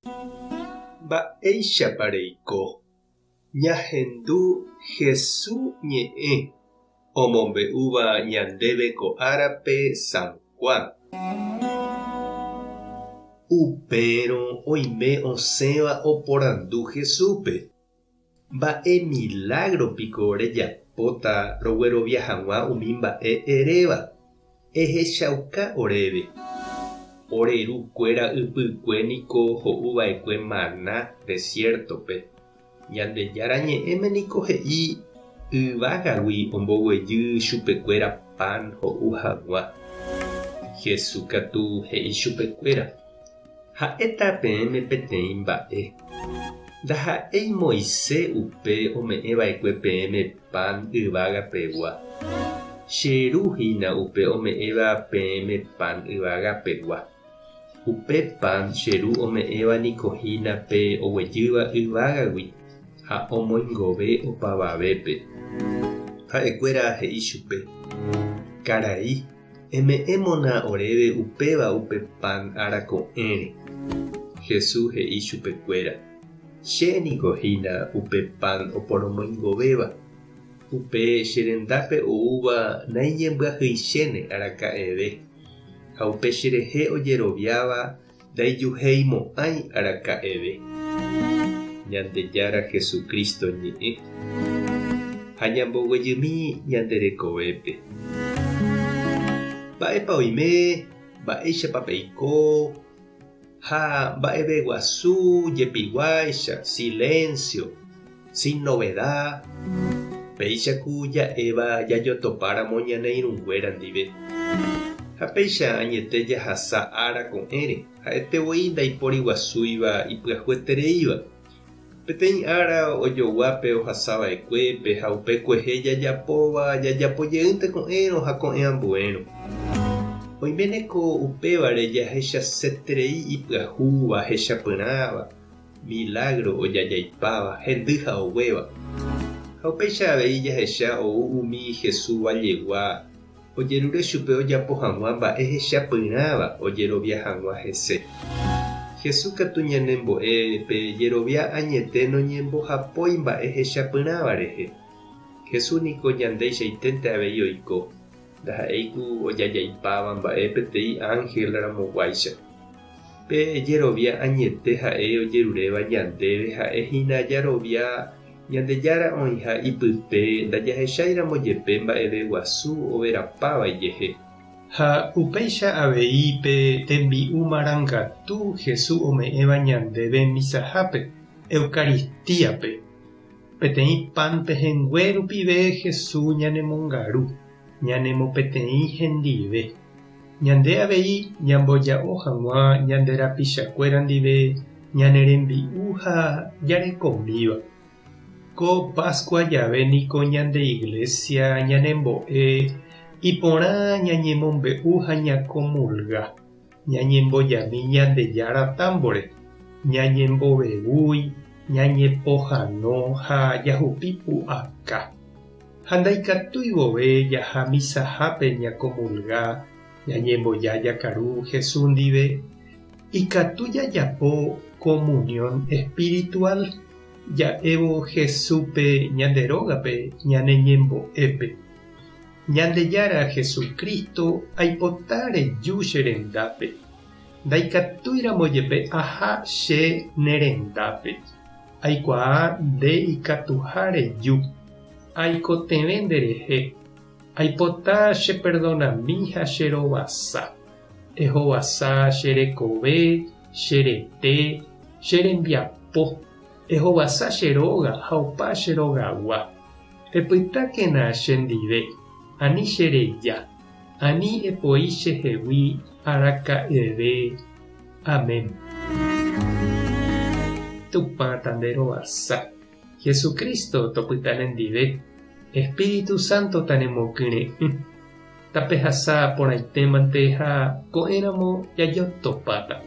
Mba'éichapareiko ñahendu Jesús ñe'ẽ omombe'úva ñandéve ko árape San Juan. Upérõ oime osẽva oporandu Jesúspe. Mba'e milagropiko rejapóta roguerovia hag̃ua umi mba'e eréva. Ehechauka oréve. Orerukuéra ypykue niko ho'uva'ekue maná desiertope. Ñandejára ñe'ẽme niko he'i yvágagui omboguejy chupekuéra pan ho'u hag̃ua. Jesús katu he'i chupekuéra: ha'éta peẽme peteĩ mba'e. Ndaha'éi Moisés upe ome'ẽva'ekue peẽme pan yvagapegua. Cherúhina upe ome'ẽva peẽme pan yvagapegua. Upe pan cheru ome'ẽva niko hína pe oguejýva yvágagui ha omoingove opavavépe. Ha'ekuéra he'i chupe: karai, eme'ẽmona oréve upéva upe pan arako'ẽre. Jesús he'i chupekuéra: chéniko hína upe pan oporomoingovéva. Upe cherendápe oúva nañembyahýichéne araka'eve. Ha upe cherehe ojeroviáva ndaijuhéimo'ãi araka'eve. Ñandejára Jesukristo ñe'ẽ ha ñamboguejymi ñanderekovépe. Mba'épa oime, mba'éichapa peiko, ha mba'eve guasu jepiguáicha, silencio, sin novedad. Péichaku ja'éva jajotopáramo ñane irũnguéra ndive. Ha péicha añete jahasa ára ha'etevoi ndaipóri guasúiva ipy'ahuetereíva. Peteĩ ára ojoguápe ohasava'ekuépe ha upe kuehe jajapojeýnte ko'ẽrõ ha ko'ẽambuérõ. Oiméneko upévare jahechaseterei ipyahúva hechapyrãva, milagro ojajaipáva, hendy ha oguéva. Ha upéicha avei jahecha ou umi Jesús vajegua, ojerure chupe ojapo hag̃ua mba'e hechapyrãva ojerovia hag̃ua hese. Jesús katu ñanembo'épe jerovia añete noñembohapói mba'e hechapyrãva rehe. Jesús niko ñandeichaiténte avei oiko. Ndaha'éiku ojajaipáva mba'e peteĩ ángel-ramoguáicha. Pe jerovia añete ha'e ojeruréva ñandéve ha'ehína jarovia ñandejára oĩha ipype ndajahecháiramo jepe mba'eve guasu overapávaijehe. Ha upéicha avei pe tembi'u marangatu Jesús ome'ẽva ñandéve misahápe, Eucaristíape. Peteĩ pan pehẽngue rupive Jesús ñanemongaru, ñanemopeteĩ hendive. Ñande avei ñamboja'o hag̃ua ñande rapichakuéra ndive ñanerembi'u ha jarekomíva. Ko Pascua jave niko ñande iglesia ñanembo'e iporã ñañemombe'u ha ñakomulga, ñañembojami ñandejára támbore, ñañembovevúi, ñañepohãno ha jahupi pu'aka. Ha ndaikatúi vove jaha misahápe ñakomulga, ñañemboja jakaru Jesús ndive, ikatu jajapo comunión espiritual. Ja'évo Jesúspe ñanderógape ñaneñembo'épe. Ñandejára Jesucristo aipota reju che rendápe. Ndaikatúiramo jepe aha che nerendápe. Aikuaa nde ikatuha reju. Aikotevẽ nderehe. Aipota che perdonami ha che rovasa. Ehovasa che rekove, che rete, che rembiapo. Ehovasa che róga ha opa che rógagua. Epytákena chendive. Ani che reja. Ani epoi che hegui araka'eve. Amén. Tupã tanderovasa. Jesucristo topytarendive. Espíritu Santo tanemokyre'ỹ. Tapehasa porãitémante ha ko'ẽramo jajotopáta.